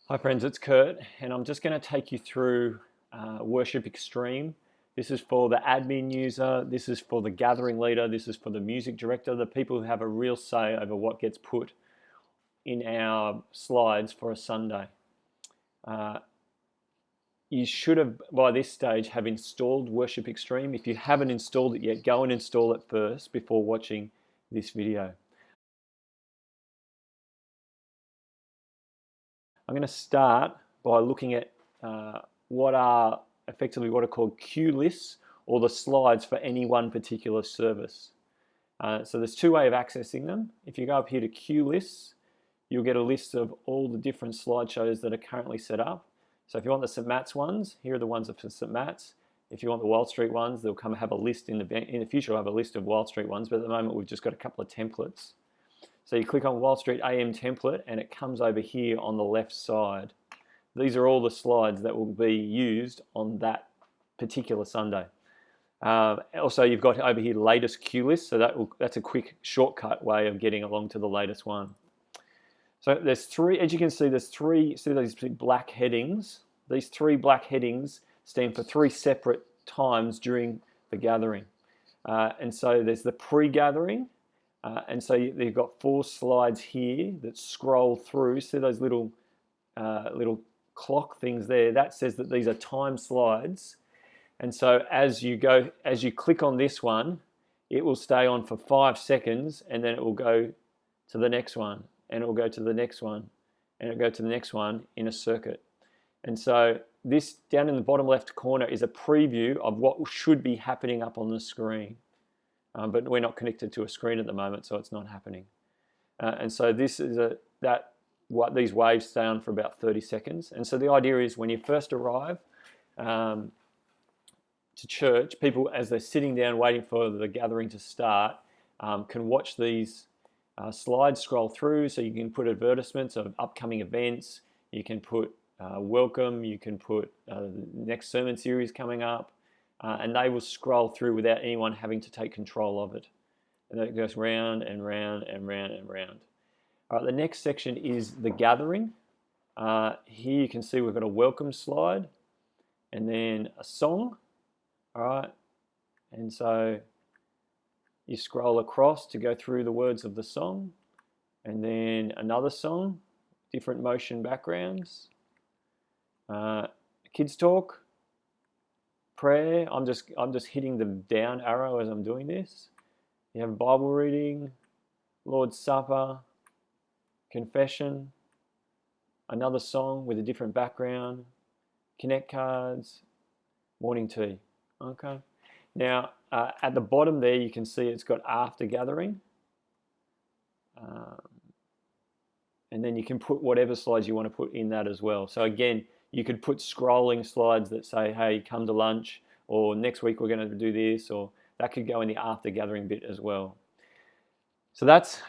Hi friends, it's Kurt, and I'm just going to take you through Worship Extreme. This is for the admin user, this is for the gathering leader, this is for the music director, the people who have a real say over what gets put in our slides for a Sunday. You should have, by this stage, have installed Worship Extreme. If you haven't installed it yet, go and install it first before watching this video. I'm going to start by looking at what are effectively what are called cue lists, or the slides for any one particular service. So there's two ways of accessing them. If you go up here to cue lists, you'll get a list of all the different slideshows that are currently set up. So if you want the St. Matt's ones, here are the ones for St. Matt's. If you want the Wild Street ones, they'll come have a list in the future. I'll have a list of Wild Street ones, but at the moment we've just got a couple of templates. So you click on Wild Street AM template and it comes over here on the left side. These are all the slides that will be used on that particular Sunday. Also, you've got over here latest cue list, so that's a quick shortcut way of getting along to the latest one. So there's three, as you can see, see these black headings? These three black headings stand for three separate times during the gathering. And so there's the pre-gathering, and so you've got four slides here that scroll through. See those little clock things there? That says that these are time slides. And so as you click on this one, it will stay on for 5 seconds, and then it will go to the next one, and it will go to the next one, and it will go to the next one in a circuit. And so this down in the bottom left corner is a preview of what should be happening up on the screen. But we're not connected to a screen at the moment, so it's not happening. And so this is what these waves stay on for about 30 seconds. And so the idea is when you first arrive to church, people, as they're sitting down waiting for the gathering to start, can watch these slides scroll through. So you can put advertisements of upcoming events, you can put welcome, you can put the next sermon series coming up, and they will scroll through without anyone having to take control of it. And it goes round and round and round and round. All right, the next section is the gathering. Here you can see we've got a welcome slide and then a song. All right, and so you scroll across to go through the words of the song, and then another song, different motion backgrounds, kids talk, prayer. I'm just hitting the down arrow as I'm doing this. You have Bible reading, Lord's Supper, confession, another song with a different background, connect cards, morning tea. Okay. Now at the bottom there you can see it's got after gathering, and then you can put whatever slides you want to put in that as well. So again, you could put scrolling slides that say, hey, come to lunch, or next week we're going to do this, or that could go in the after gathering bit as well. So that's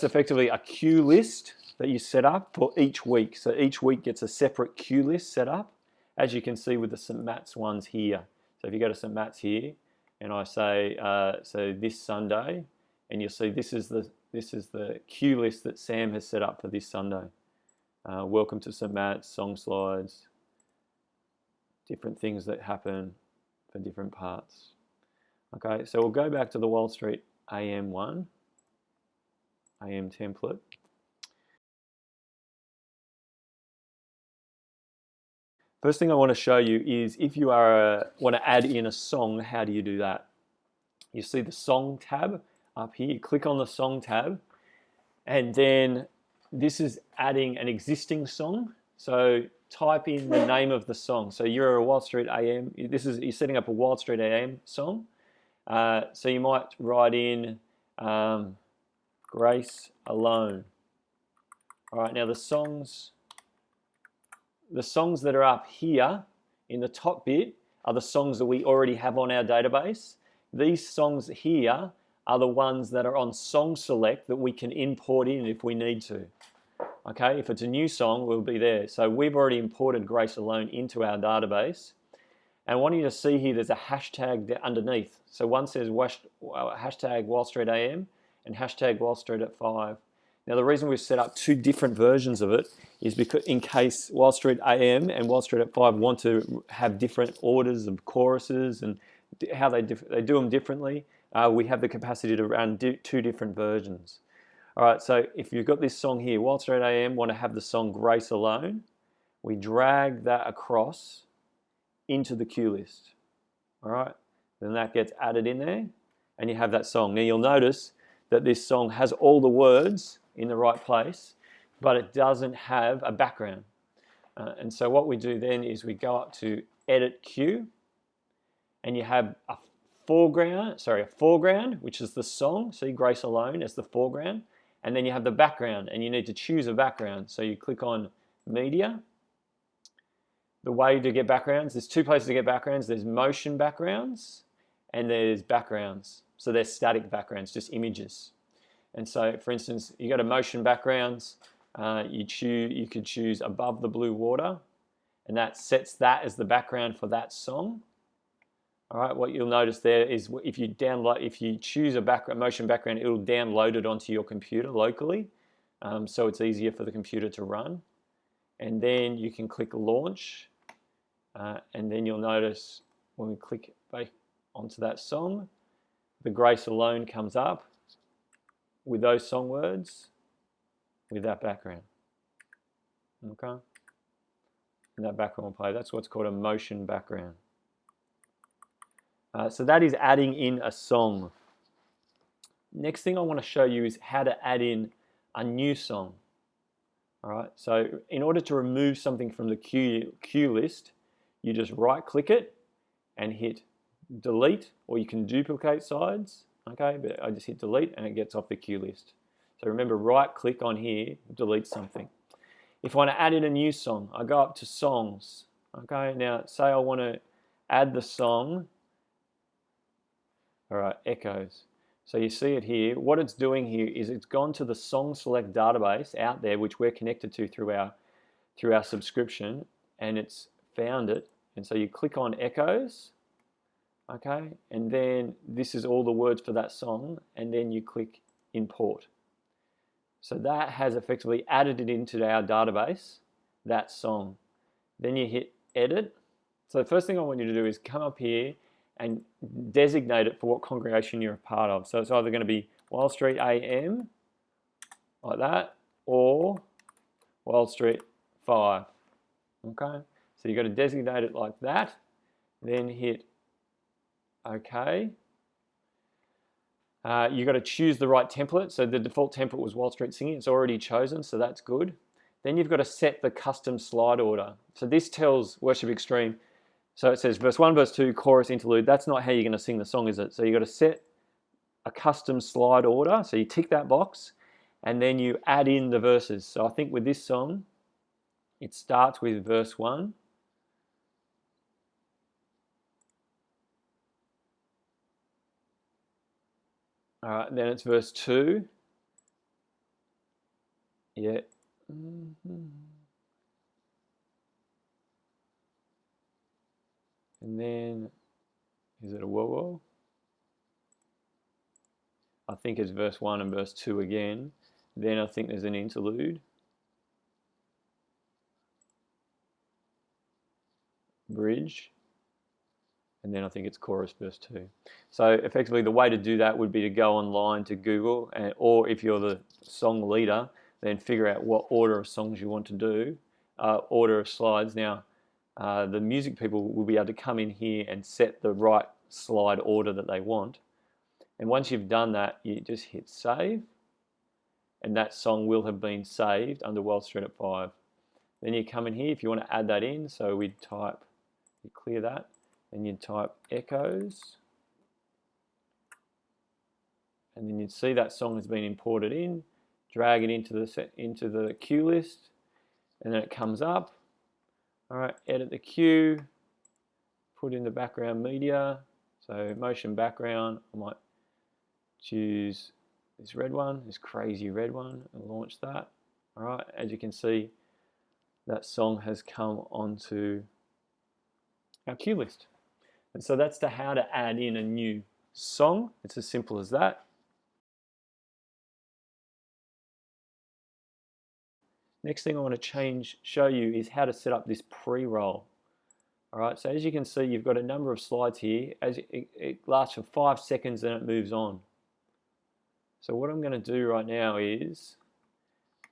effectively a cue list that you set up for each week. So each week gets a separate cue list set up, as you can see with the St. Matt's ones here. So if you go to St. Matt's here, and I say, so this Sunday, and you'll see this is the cue list that Sam has set up for this Sunday. Welcome to St. Matt's, song slides, different things that happen for different parts. Okay, so we'll go back to the Wild Street AM one, AM template. First thing I want to show you is if you want to add in a song, how do you do that? You see the song tab up here, you click on the song tab, and then this is adding an existing song. So type in the name of the song. So you're a Wild Street AM, you're setting up a Wild Street AM song. So you might write in Grace Alone. All right, now the songs that are up here in the top bit are the songs that we already have on our database. These songs here are the ones that are on Song Select that we can import in if we need to. Okay, if it's a new song, we'll be there. So we've already imported Grace Alone into our database. And I want you to see here there's a hashtag underneath. So one says hashtag Wild Street AM and hashtag Wild Street at 5. Now, the reason we've set up two different versions of it is because in case Wild Street AM and Wild Street at 5 want to have different orders of choruses and how they do them differently, we have the capacity to run two different versions. All right, so if you've got this song here, Wild Street AM want to have the song Grace Alone, we drag that across into the cue list. All right, then that gets added in there and you have that song. Now you'll notice that this song has all the words in the right place, but it doesn't have a background. And so what we do then is we go up to Edit Cue, and you have a foreground, which is the song. See, Grace Alone as the foreground, and then you have the background, and you need to choose a background. So you click on Media. The way to get backgrounds, there's two places to get backgrounds. There's motion backgrounds, and there's backgrounds. So they're static backgrounds, just images. And so, for instance, you go to motion backgrounds, you could choose Above the Blue Water, and that sets that as the background for that song. All right, what you'll notice there is if you choose a motion background, it will download it onto your computer locally, so it's easier for the computer to run. And then you can click Launch, and then you'll notice when we click back onto that song, the Grace Alone comes up with those song words with that background. Okay? And that background will play. That's what's called a motion background. So that is adding in a song. Next thing I want to show you is how to add in a new song. All right, so in order to remove something from the cue list, you just right click it and hit delete, or you can duplicate sides. Okay, but I just hit delete and it gets off the cue list. So remember, right click on here, delete something. If I want to add in a new song, I go up to songs. Okay, now say I want to add the song, all right, Echoes. So you see it here. What it's doing here is it's gone to the song select database out there, which we're connected to through our subscription, and it's found it. And so you click on Echoes, okay, and then this is all the words for that song, and then you click Import. So that has effectively added it into our database, that song. Then you hit Edit. So the first thing I want you to do is come up here and designate it for what congregation you're a part of. So it's either going to be Wild Street AM, like that, or Wild Street 5. Okay, so you've got to designate it like that, then hit OK. You've got to choose the right template. So the default template was Wild Street Singing. It's already chosen, so that's good. Then you've got to set the custom slide order. So this tells Worship Extreme, so it says verse 1, verse 2, chorus, interlude. That's not how you're going to sing the song, is it? So you've got to set a custom slide order. So you tick that box, and then you add in the verses. So I think with this song, it starts with verse 1. All right, then it's verse 2. Yeah. And then, is it a whoa? I think it's verse 1 and verse 2 again. Then I think there's an interlude. Bridge. And then I think it's chorus verse 2. So effectively the way to do that would be to go online to Google, or if you're the song leader, then figure out what order of songs you want to do, order of slides. Now, the music people will be able to come in here and set the right slide order that they want. And once you've done that, you just hit save, and that song will have been saved under Wild Street at 5. Then you come in here if you want to add that in. So we type, you clear that, and you'd type Echoes, and then you'd see that song has been imported in, drag it into the cue list, and then it comes up. All right, edit the cue, put in the background media, so motion background. I might choose this red one, this crazy red one, and launch that. All right, as you can see, that song has come onto our cue list. And so that's how to add in a new song. It's as simple as that. Next thing I want to show you is how to set up this pre-roll. All right, so as you can see, you've got a number of slides here. As it lasts for 5 seconds, then it moves on. So what I'm going to do right now is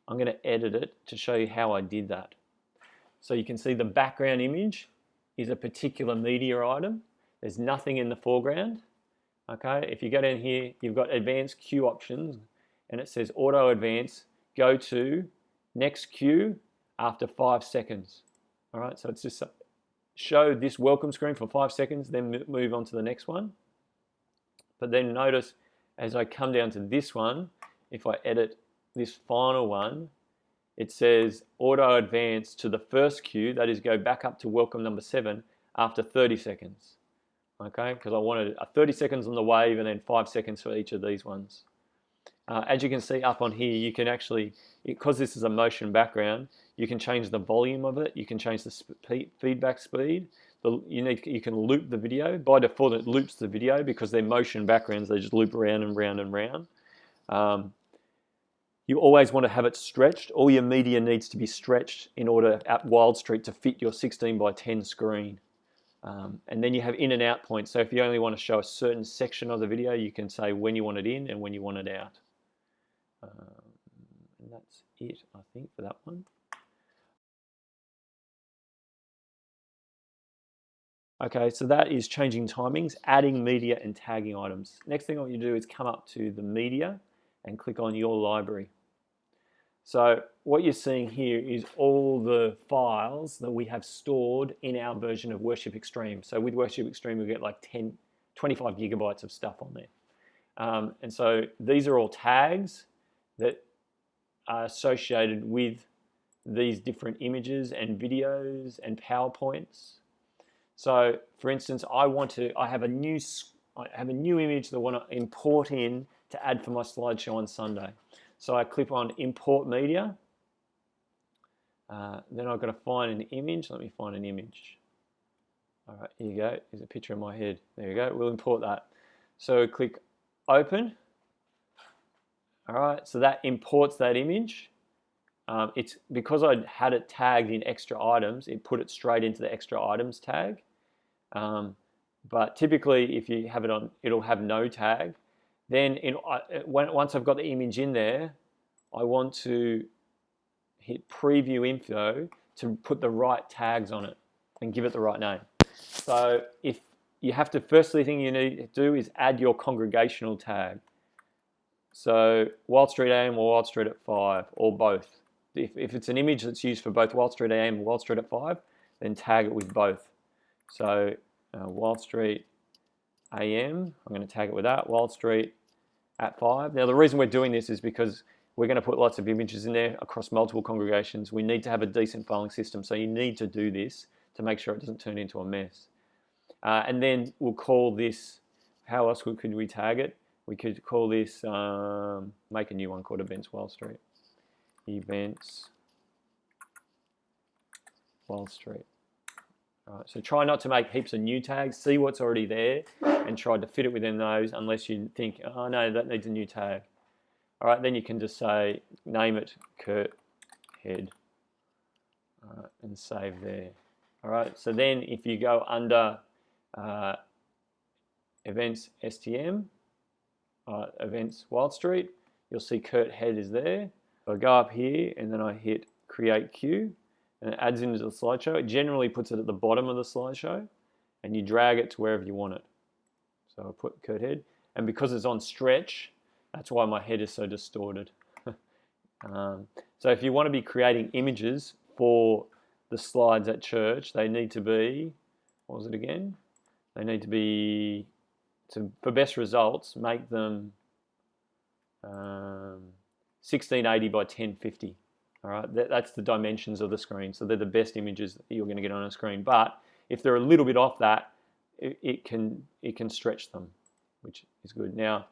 I'm going to edit it to show you how I did that. So you can see the background image is a particular media item. There's nothing in the foreground. Okay, if you go down here, you've got advanced queue options, and it says auto advance, go to next queue after 5 seconds. All right, so it's just show this welcome screen for 5 seconds, then move on to the next one. But then notice as I come down to this one, if I edit this final one, it says auto advance to the first queue, that is go back up to welcome number 7 after 30 seconds. Okay, because I wanted 30 seconds on the wave and then 5 seconds for each of these ones. As you can see up on here, you can actually, because this is a motion background, you can change the volume of it, you can change the feedback speed, you can loop the video. By default it loops the video because they're motion backgrounds, they just loop around and round and round. You always want to have it stretched. All your media needs to be stretched in order at Wild Street to fit your 16:10 screen. And then you have in and out points. So if you only want to show a certain section of the video, you can say when you want it in and when you want it out. And that's it, I think, for that one. Okay, so that is changing timings, adding media and tagging items. Next thing I want you to do is come up to the media and click on your library. So what you're seeing here is all the files that we have stored in our version of Worship Extreme. So with Worship Extreme, we get like 25 gigabytes of stuff on there. And so these are all tags that are associated with these different images and videos and PowerPoints. So for instance, I have a new image that I want to import in to add for my slideshow on Sunday. So I click on import media. Then I've got to find an image. Let me find an image. All right, here you go. There's a picture of my head. There you go. We'll import that. So click open. All right, so that imports that image. It's because I had it tagged in extra items, it put it straight into the extra items tag. But typically, if you have it on, it'll have no tag. Then once I've got the image in there, I want to hit preview info to put the right tags on it and give it the right name. So if you have to, firstly thing you need to do is add your congregational tag. So Wild Street AM or Wild Street at 5 or both. If it's an image that's used for both Wild Street AM and Wild Street at 5, then tag it with both. So Wild Street AM, I'm going to tag it with that, Wild Street at 5. Now the reason we're doing this is because we're going to put lots of images in there across multiple congregations. We need to have a decent filing system, so you need to do this to make sure it doesn't turn into a mess. And then we'll call this, how else could we tag it? We could call this, make a new one called Events Wild Street. Events Wild Street. All right, so try not to make heaps of new tags. See what's already there and try to fit it within those unless you think, oh no, that needs a new tag. All right, then you can just say, name it Kurt Head. All right, and save there. All right, so then if you go under Events STM, Events Wild Street, you'll see Kurt Head is there. So I go up here and then I hit Create Queue and it adds into the slideshow. It generally puts it at the bottom of the slideshow and you drag it to wherever you want it. So I'll put Kurt Head, and because it's on stretch, that's why my head is so distorted. So if you want to be creating images for the slides at church, they need to be, what was it again? They need to be, for best results, make them 1680 by 1050. All right, that's the dimensions of the screen. So they're the best images that you're going to get on a screen. But if they're a little bit off that, it can stretch them, which is good. Now,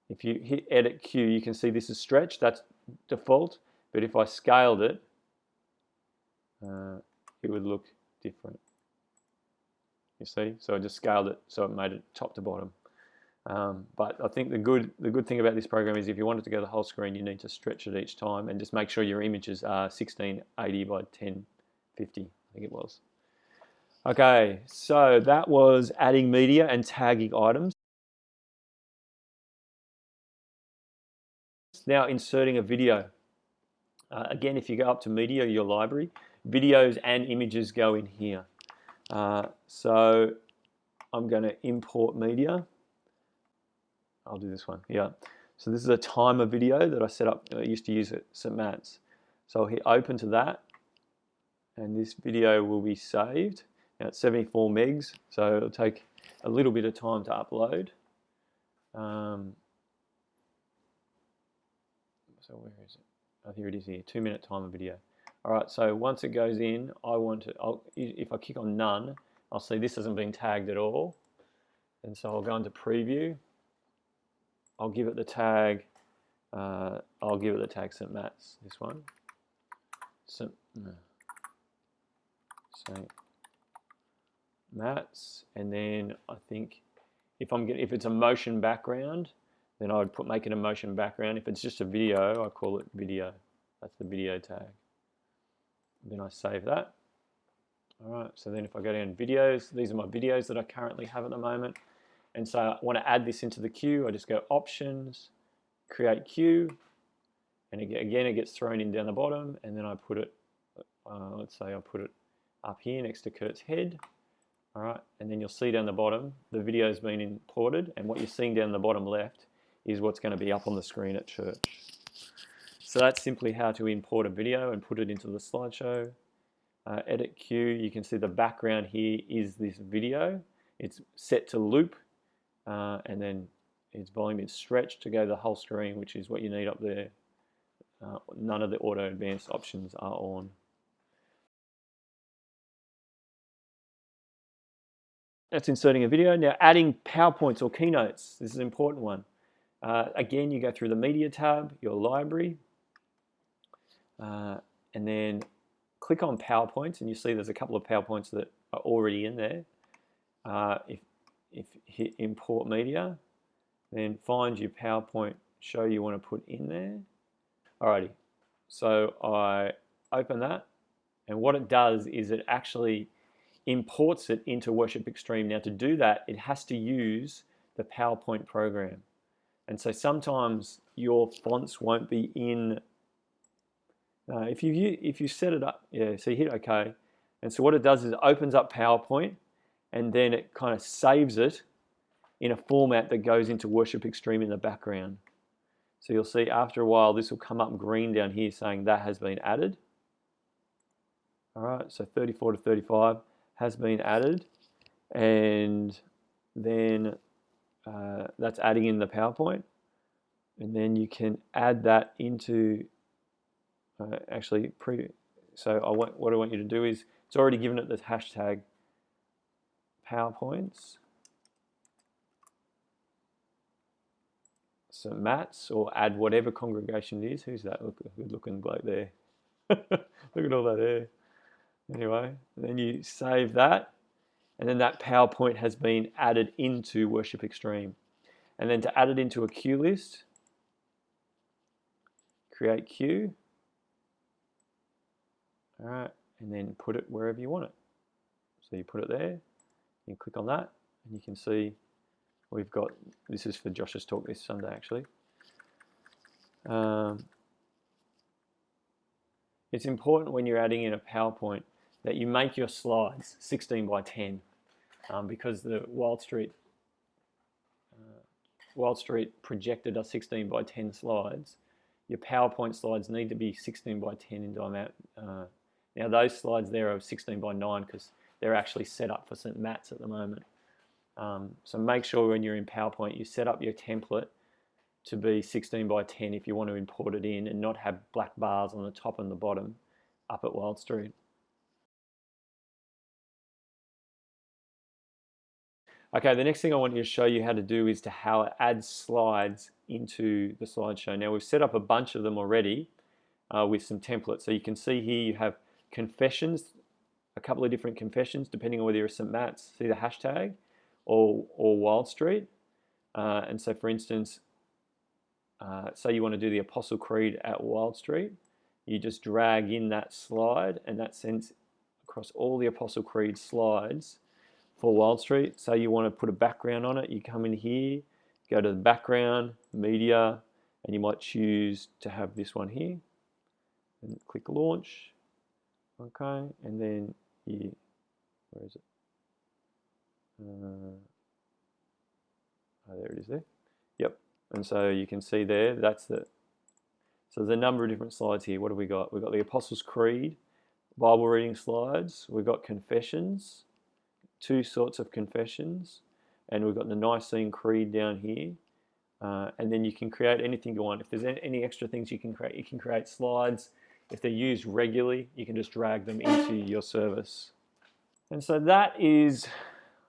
if you hit Edit Queue, you can see this is stretched. That's default. But if I scaled it, it would look different. You see? So I just scaled it so it made it top to bottom. But I think the good thing about this program is if you want it to go the whole screen, you need to stretch it each time and just make sure your images are 1680 by 1050, I think it was. Okay, so that was adding media and tagging items. Now inserting a video. Again, if you go up to media, your library, videos and images go in here. So I'm going to import media. I'll do this one, yeah. So this is a timer video that I set up, I used to use at St. Matt's. So I'll hit open to that, and this video will be saved. Now it's 74 megs, so it'll take a little bit of time to upload. So where is it? Oh, here it is here, 2-minute timer video. All right, so once it goes in, if I click on none, I'll see this hasn't been tagged at all. And so I'll go into preview. I'll give it the tag, St. Matt's, this one. St. Matt's, and then I think if it's a motion background, then I would make it a motion background. If it's just a video, I call it video. That's the video tag. Then I save that. All right, so then if I go down videos, these are my videos that I currently have at the moment. And so I want to add this into the queue. I just go options, create queue, and again it gets thrown in down the bottom, and then I put it, let's say I put it up here next to Kurt's head. All right, and then you'll see down the bottom, the video's been imported, and what you're seeing down the bottom left is what's going to be up on the screen at church. So that's simply how to import a video and put it into the slideshow. Edit queue, you can see the background here is this video. It's set to loop, and then its volume is stretched to go the whole screen, which is what you need up there. None of the auto advanced options are on. That's inserting a video. Now adding PowerPoints or keynotes. This is an important one. Again, you go through the media tab, your library, and then click on PowerPoints, and you see there's a couple of PowerPoints that are already in there. If hit import media, then find your PowerPoint show you want to put in there. Alrighty, so I open that, and what it does is it actually imports it into Worship Extreme. Now to do that, it has to use the PowerPoint program. And so sometimes your fonts won't be in. If you set it up, yeah, so you hit OK. And so what it does is it opens up PowerPoint, and then it kind of saves it in a format that goes into Worship Extreme in the background. So you'll see after a while this will come up green down here saying that has been added. All right, so 34 to 35 has been added, and then that's adding in the PowerPoint, and then you can add that into what I want you to do is, it's already given it the hashtag PowerPoints St. Matt's, or add whatever congregation it is. Who's that good looking bloke there? Look at all that hair. Anyway, then you save that, and then that PowerPoint has been added into Worship Extreme. And then to add it into a queue list, create queue. All right, and then put it wherever you want it. So you put it there, you click on that, and you can see we've got, this is for Josh's talk this Sunday actually. It's important when you're adding in a PowerPoint that you make your slides 16 by 10 because the Wild Street projected are 16 by 10 slides. Your PowerPoint slides need to be 16 by 10 in diameter. Now those slides there are 16 by 9 because they're actually set up for St. Matt's at the moment. So make sure when you're in PowerPoint you set up your template to be 16 by 10 if you want to import it in, and not have black bars on the top and the bottom up at Wild Street. Okay, the next thing I want you to show you how to do is how to add slides into the slideshow. Now we've set up a bunch of them already with some templates. So you can see here you have confessions, a couple of different confessions depending on whether you're St. Matt's, see the hashtag, or Wild Street. And so, for instance, say you want to do the Apostle Creed at Wild Street, you just drag in that slide, and that sends across all the Apostle Creed slides for Wild Street. Say you want to put a background on it, you come in here, go to the background, media, and you might choose to have this one here, and click launch. Okay, and then you, where is it? Oh, there it is there. Yep, and so you can see there, that's the, so there's a number of different slides here. What have we got? We've got the Apostles' Creed, Bible reading slides, we've got confessions, 2 sorts of confessions, and we've got the Nicene Creed down here. And then you can create anything you want. If there's any extra things you can create slides. If they're used regularly, you can just drag them into your service. And so that is,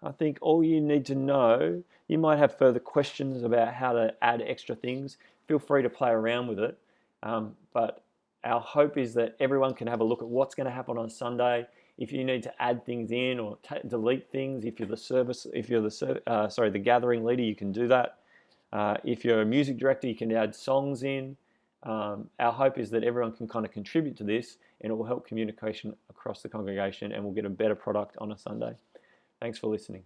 I think, all you need to know. You might have further questions about how to add extra things. Feel free to play around with it. But our hope is that everyone can have a look at what's going to happen on Sunday. If you need to add things in or delete things, if you're the gathering leader, you can do that. If you're a music director, you can add songs in. Our hope is that everyone can kind of contribute to this, and it will help communication across the congregation, and we'll get a better product on a Sunday. Thanks for listening.